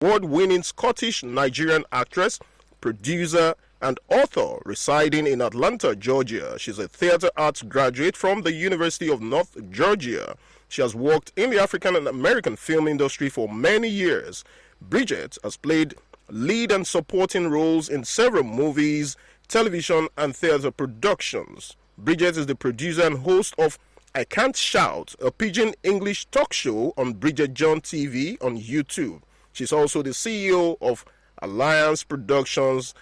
award-winning Scottish-Nigerian actress, producer, and author residing in Atlanta, Georgia. She's a theater arts graduate from the University of North Georgia. She has worked in the African and American film industry for many years. Bridget has played lead and supporting roles in several movies, television, and theater productions. Bridget is the producer and host of I Can't Shout, a Pidgin English talk show on Bridget John TV on YouTube. She's also the CEO of Alliance Productions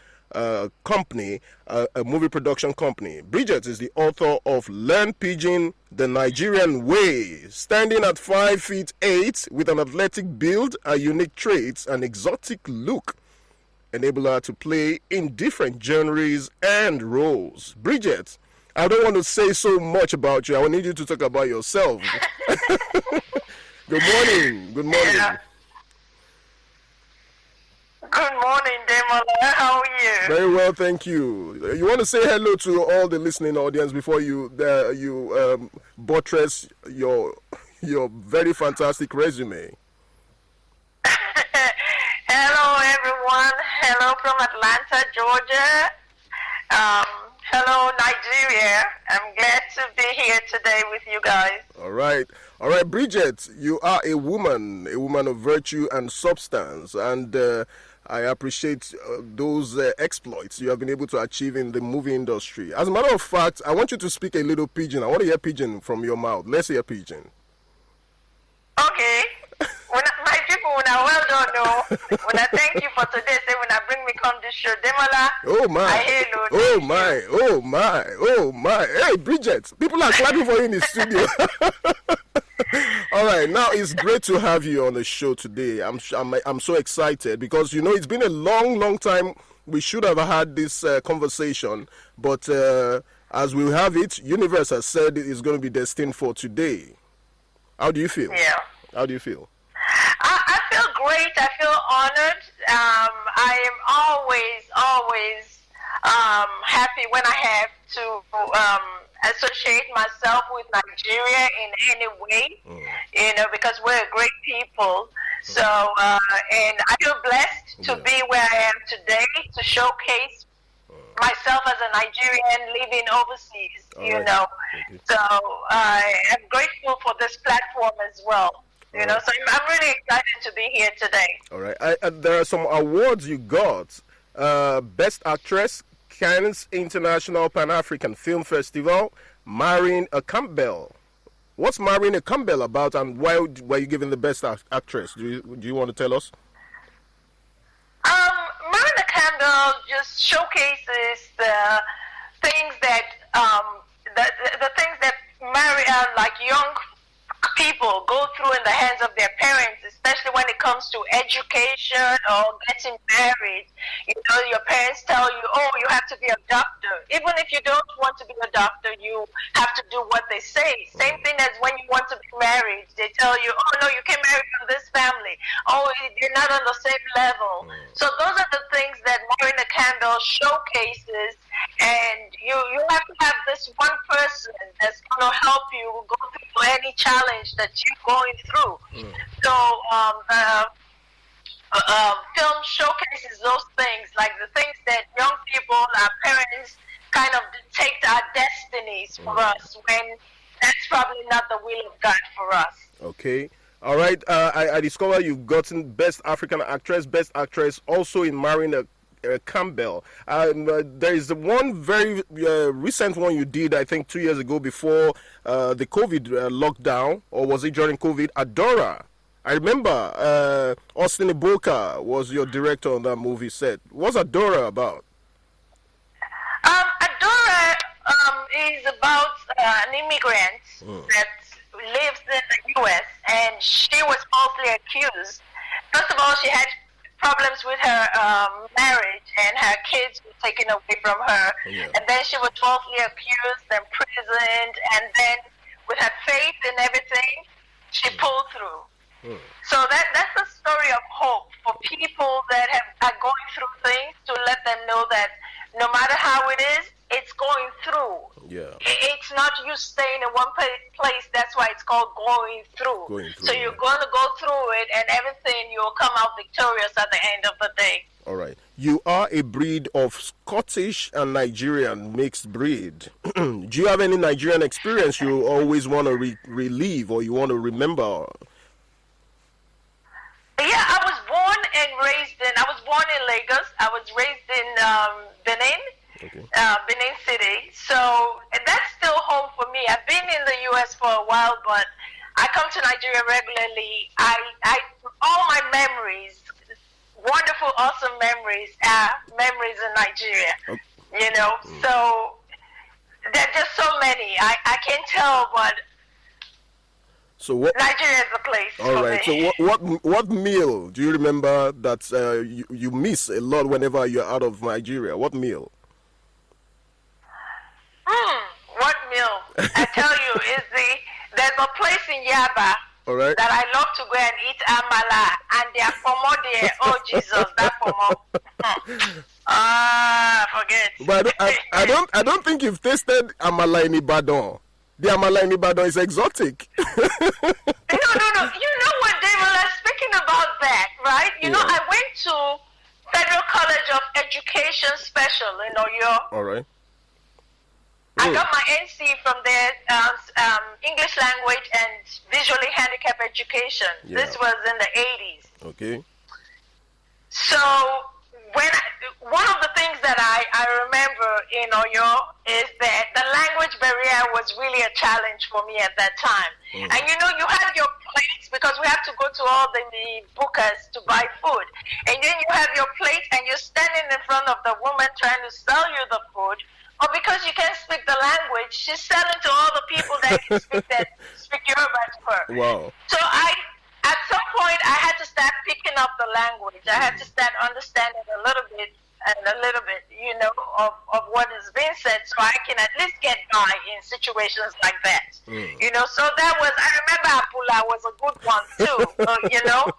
company, a movie production company. Bridget is the author of Learn Pidgin the Nigerian Way. Standing at 5 feet 8 with an athletic build, a unique traits, and exotic look enable her to play in different genres and roles. Bridget, I don't want to say so much about you. I need you to talk about yourself. Good morning. Good morning. Yeah. Good morning, Demola. How are you? Very well, thank you. You want to say hello to all the listening audience before you buttress your very fantastic resume. Hello, everyone. Hello from Atlanta, Georgia. Hello, Nigeria. I'm glad to be here today with you guys. All right, Bridget. You are a woman of virtue and substance, and I appreciate those exploits you have been able to achieve in the movie industry. As a matter of fact, I want you to speak a little Pidgin. I want to hear Pidgin from your mouth. Let's hear Pidgin. Okay. My people, when I well don't know, when I thank you for today, say when I bring me come this show, Demola. Oh my. I hear no. Oh my. Oh my. Oh my. Hey, Bridget, people are clapping for you in the studio. All right, now it's great to have you on the show today. I'm so excited because it's been a long time. We should have had this conversation, but as we have it, universe has said it's going to be destined for today. How do you feel? Yeah. How do you feel? I feel great. I feel honored. I am always happy when I have to associate myself with Nigeria in any way, because we're a great people. So, and I feel blessed to be where I am today to showcase myself as a Nigerian living overseas, So I am grateful for this platform as well. So I'm really excited to be here today. All right. There are some awards you got. Best Actress, Cannes International Pan-African Film Festival, marrying a Campbell. What's marrying a Campbell about, and why were you given the Best Actress? Do you want to tell us? Marrying a Campbell just showcases the things that the things that like young people go through in the hands of their parents, especially when it comes to education or getting married. Your parents tell you, oh, you have to be a doctor. Even if you don't want to be a doctor, you have to do what they say. Same thing as when you want to be married. They tell you, oh, no, you can't marry from this family. Oh, you're not on the same level. So those are the things that Marrying a Candle showcases. And you have to have this one person that's going to help you go through any challenge that you're going through. So film showcases those things, like the things that young people, our parents, kind of dictate our destinies for us when that's probably not the will of God for us. Okay. All right. I discover you've gotten Best African Actress, Best Actress also in Marrying a Campbell. There is one very recent one you did, I think 2 years ago before the COVID lockdown, or was it during COVID? Adora. I remember Austin Iboka was your director on that movie set. What's Adora about? Adora is about an immigrant that lives in the U.S. and she was falsely accused. First of all, she had problems with her marriage, and her kids were taken away from her. And then she was falsely accused and imprisoned, and then with her faith and everything, she pulled through. So that's a story of hope for people that are going through things, to let them know that no matter how it is, it's going through. Yeah. It's not you staying in one place. That's why it's called going through. So you're going to go through it, and everything, you'll come out victorious at the end of the day. All right. You are a breed of Scottish and Nigerian mixed breed. Do you have any Nigerian experience you always want to relive or you want to remember? Yeah, I was born in Lagos. I was raised in Benin, Benin City. So and that's still home for me. I've been in the U.S. for a while, but I come to Nigeria regularly. I all my memories, wonderful, awesome memories, are memories in Nigeria. Okay. You know, so there are just so many. I can't tell, but. So what? Nigeria is the place. All right. Me. So what meal do you remember that you miss a lot whenever you're out of Nigeria? What meal? What meal? I tell you, there's a place in Yaba. All right. That I love to go and eat amala, and their pomo there. Oh Jesus, that pomo. Forget. But I don't think you've tasted amala in Ibadan. The amala in Ibadan is exotic. No. You know what, Demola, speaking about that, right? You know, I went to Federal College of Education Special in Oyo. All right. I got my NC from there, English language and visually handicapped education. Yeah. This was in the 80s. Okay. So one of the things that I remember in Oyo is that the language barrier was really a challenge for me at that time. And you know, you have your plates because we have to go to all the bookers to buy food. And then you have your plate and you're standing in front of the woman trying to sell you the food. Or because you can't speak the language, she's selling to all the people that can speak Yoruba to her. Wow. So at some point, I had to start picking up the language. I had to start understanding a little bit, you know, of what is being said, so I can at least get by in situations like that. You know, so that was, I remember Apula was a good one too, you know.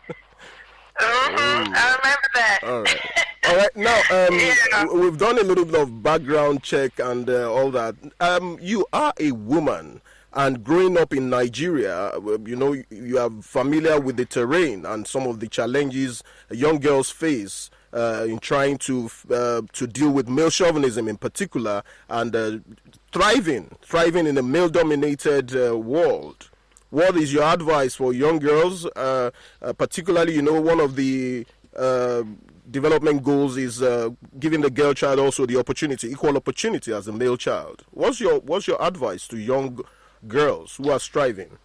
I remember that. All right. All right. Now, we've done a little bit of background check and all that. You are a woman, and growing up in Nigeria, you know, you are familiar with the terrain and some of the challenges young girls face in trying to deal with male chauvinism in particular, and thriving in a male-dominated world. What is your advice for young girls, particularly, you know, one of the development goals is giving the girl child also the opportunity, equal opportunity as a male child. What's your advice to young girls who are striving?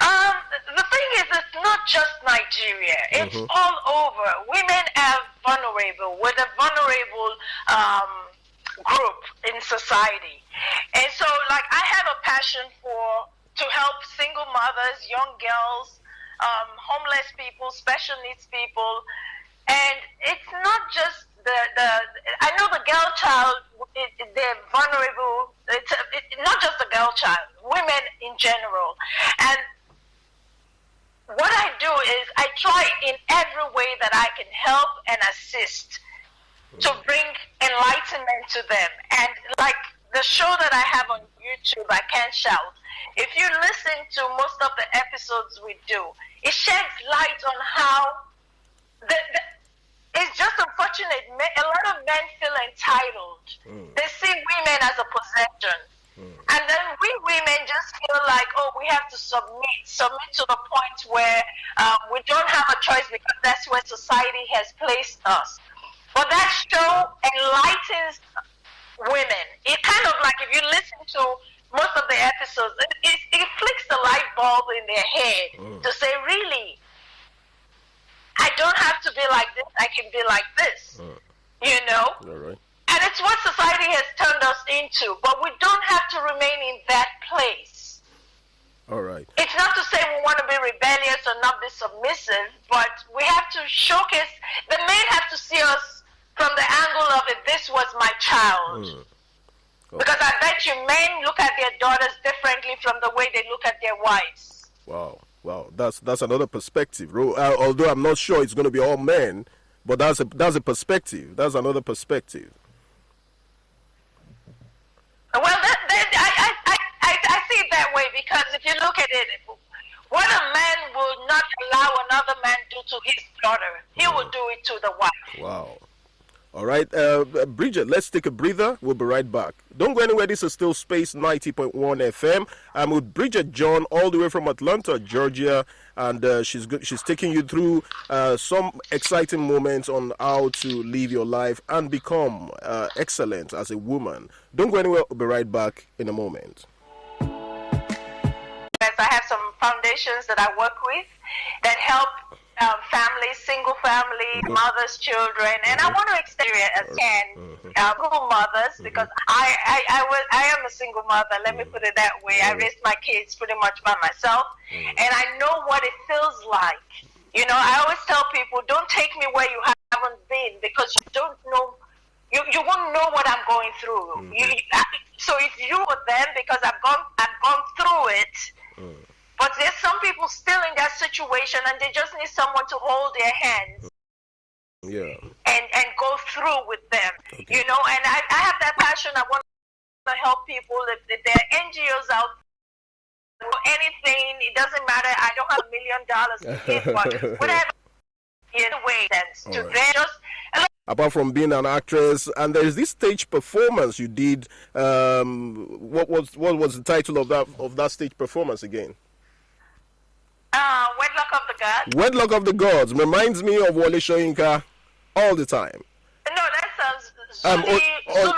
The thing is, it's not just Nigeria. It's all over. Women are vulnerable. We're the vulnerable group in society. And so, like, I have a passion to help single mothers, young girls, homeless people, special needs people. And it's not just I know the girl child, they're vulnerable. It's not just the girl child, women in general. And what I do is I try in every way that I can help and assist to bring enlightenment to them. And like the show that I have on YouTube, I Can't Shout, if you listen to most of the episodes we do, it sheds light on how it's just unfortunate. A lot of men feel entitled. They see women as a possession. And then we women just feel like, oh, we have to submit to the point where we don't have a choice because that's where society has placed us. But that show enlightens women. It kind of like, if you listen to most of the episodes, it flicks the light bulb in their head to say, really, I don't have to be like this, I can be like this. You know? All right. And it's what society has turned us into, but we don't have to remain in that place. All right. It's not to say we want to be rebellious or not be submissive, but we have to showcase, the men have to see us from the angle of it, this was my child. Okay. Because I bet you men look at their daughters differently from the way they look at their wives. Wow, that's another perspective. Although I'm not sure it's going to be all men, but that's a perspective. That's another perspective. Well, I see it that way because if you look at it, what a man will not allow another man do to his daughter, he will do it to the wife. Wow. All right, Bridget, let's take a breather. We'll be right back. Don't go anywhere. This is still Space 90.1 FM. I'm with Bridget John, all the way from Atlanta, Georgia, and she's taking you through some exciting moments on how to live your life and become excellent as a woman. Don't go anywhere. We'll be right back in a moment. Yes, I have some foundations that I work with that help families, single family, mothers, children, and I want to extend it as single mothers because I am a single mother. Let me put it that way. I raised my kids pretty much by myself, and I know what it feels like. You know, I always tell people, don't take me where you haven't been because you don't know. You won't know what I'm going through. So if you were them, because I've gone through it. But there's some people still in that situation, and they just need someone to hold their hands, and go through with them. Okay. You know, and I have that passion. I want to help people. If there are NGOs out there, anything, it doesn't matter. I don't have $1 million to give, but whatever. In a way, sense to them. Just apart from being an actress, and there is this stage performance you did. What was the title of that stage performance again? Wedlock of the Gods. Wedlock of the Gods reminds me of Wole Soyinka all the time. No, that sounds Zulu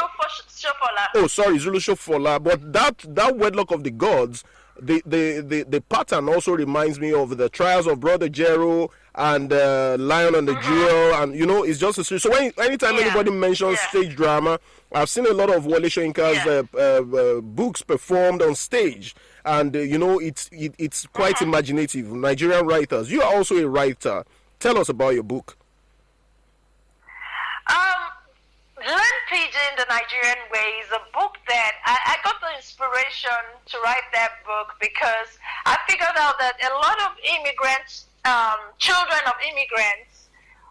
Shofola. Oh, sorry, Zulu Shofola. But that Wedlock of the Gods, the pattern also reminds me of the Trials of Brother Jero and Lion and the Jewel, and you know, it's just a series. So anytime anybody mentions stage drama, I've seen a lot of Wole Soyinka's books performed on stage. And you know, it's quite imaginative. Nigerian writers. You are also a writer. Tell us about your book. Learn Pidgin the Nigerian Way is a book that I got the inspiration to write that book because I figured out that a lot of immigrants, children of immigrants,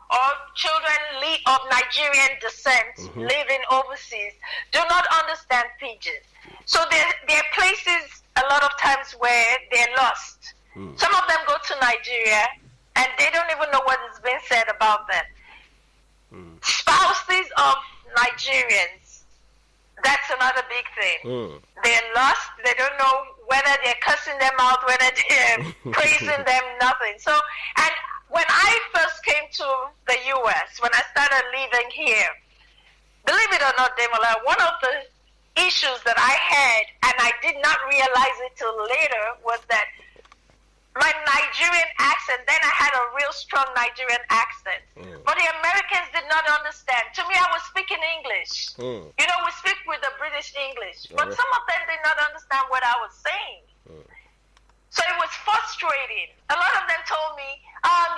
or children of Nigerian descent living overseas do not understand Pidgin. So there are places a lot of times where they're lost. Some of them go to Nigeria and they don't even know what is being said about them. Spouses of Nigerians, that's another big thing. They're lost. They don't know whether they're cussing them out, whether they're praising them, nothing. So, and when I first came to the U.S., when I started living here, believe it or not, Demola, one of the issues that I had, and I did not realize it till later, was that my Nigerian accent, then I had a real strong Nigerian accent. But the Americans did not understand. To me, I was speaking English. You know, we speak with the British English. But some of them did not understand what I was saying. So it was frustrating. A lot of them told me,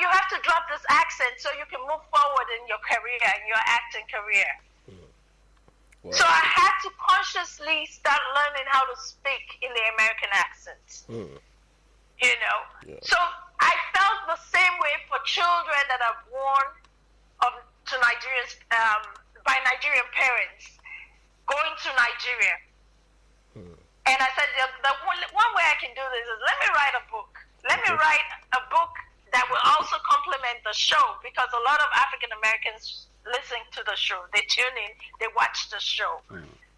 you have to drop this accent so you can move forward in your career, in your acting career. Wow. So I had to consciously start learning how to speak in the American accent. You know? So I felt the same way for children that are born to Nigerians, by Nigerian parents, going to Nigeria. And I said, the one way I can do this is let me write a book. Let me write a book that will also complement the show, because a lot of African Americans listen to the show. They tune in, they watch the show.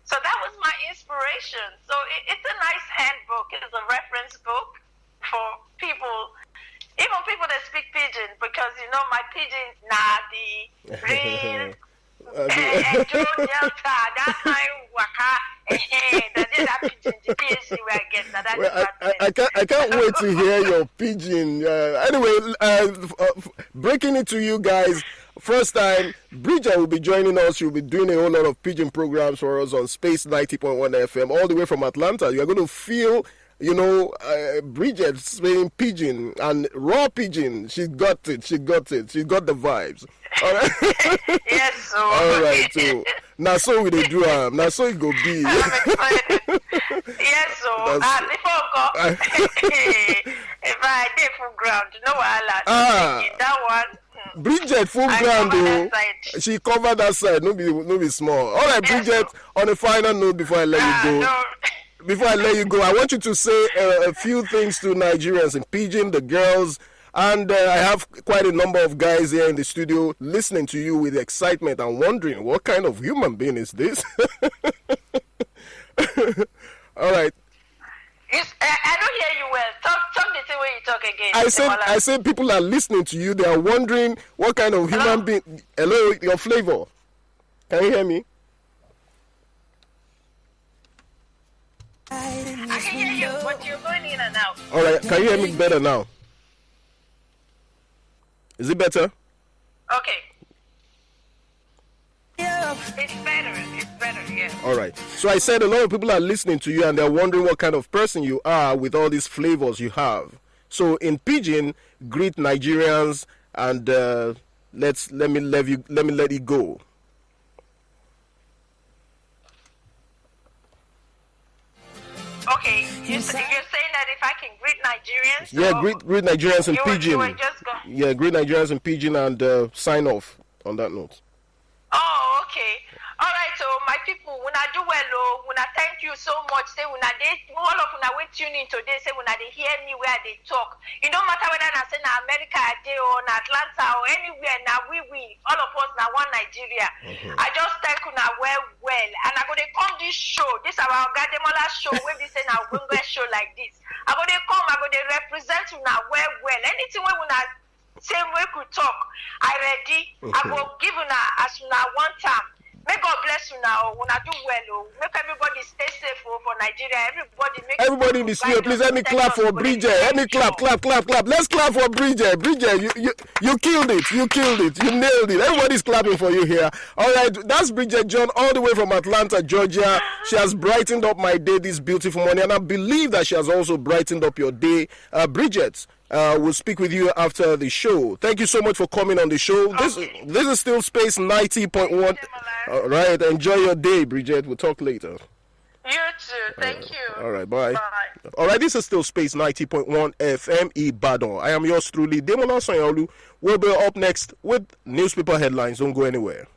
So that was my inspiration. So it's a nice handbook. It's a reference book for people, even people that speak Pidgin, because you know my Pidgin, Nadi, Reed, and Delta, that kind of waka. I can't wait to hear your Pidgin. Anyway, breaking it to you guys. First time, Bridget will be joining us. She'll be doing a whole lot of Pidgin programs for us on Space 90.1 FM, all the way from Atlanta. You're going to feel, you know, Bridget saying Pidgin and raw Pidgin. She got it. She got the vibes. All right. Yes, so. All right, so now so we dey do now so it go be. Yes, so before go, if I did full ground, no wahala. That one. Bridget full I ground cover though. that side. She covered that side. No be small. All right, Yes, Bridget. On a final note, before I let you go. No. Before I let you go, I want you to say a few things to Nigerians in Pidgin, the girls, and I have quite a number of guys here in the studio listening to you with excitement and wondering what kind of human being is this? All right. I don't hear you well. Talk the same way you talk again. I said people are listening to you. They are wondering what kind of human being. Hello, your flavor. Can you hear me? I can hear you, but you're going in and out. All right. Can you hear me better now? Is it better? Okay. It's better, yeah. All right. So I said a lot of people are listening to you and they're wondering what kind of person you are with all these flavors you have. So in Pidgin, greet Nigerians and let me let it go. Okay, you're saying that if I can greet Nigerians? Yeah, greet Nigerians in Pidgin. Yeah, greet Nigerians in Pidgin and sign off on that note. Oh, okay. All right, so my people, when I do well, when I thank you so much, say when I did, all of when I went tune in today, say when I they hear me where they talk. It don't matter whether I say na America or na Atlanta or anywhere, now we, all of us now one Nigeria. Mm-hmm. I just thank you now well, and I go to come this show, this our Demola show, where we say now we go show like this. I go to come, I go to represent you now well. Anything when I say we could talk, I ready. Mm-hmm. I go give you now as you now one time. May God bless you now. When I do well, make everybody stay safe for Nigeria. Everybody in the studio, please let me clap for Bridget. Let me clap. Let's clap for Bridget. Bridget, you killed it. You nailed it. Everybody's clapping for you here. All right, that's Bridget John, all the way from Atlanta, Georgia. She has brightened up my day this beautiful morning, and I believe that she has also brightened up your day. Bridget, we'll speak with you after the show. Thank you so much for coming on the show. Okay. This is still Space 90.1. All right, enjoy your day, Bridget. We'll talk later. You too. Thank you. All right, bye. All right, this is still Space 90.1 FM Ibadan. I am yours truly, Demola Sanyaolu. We'll be up next with newspaper headlines. Don't go anywhere.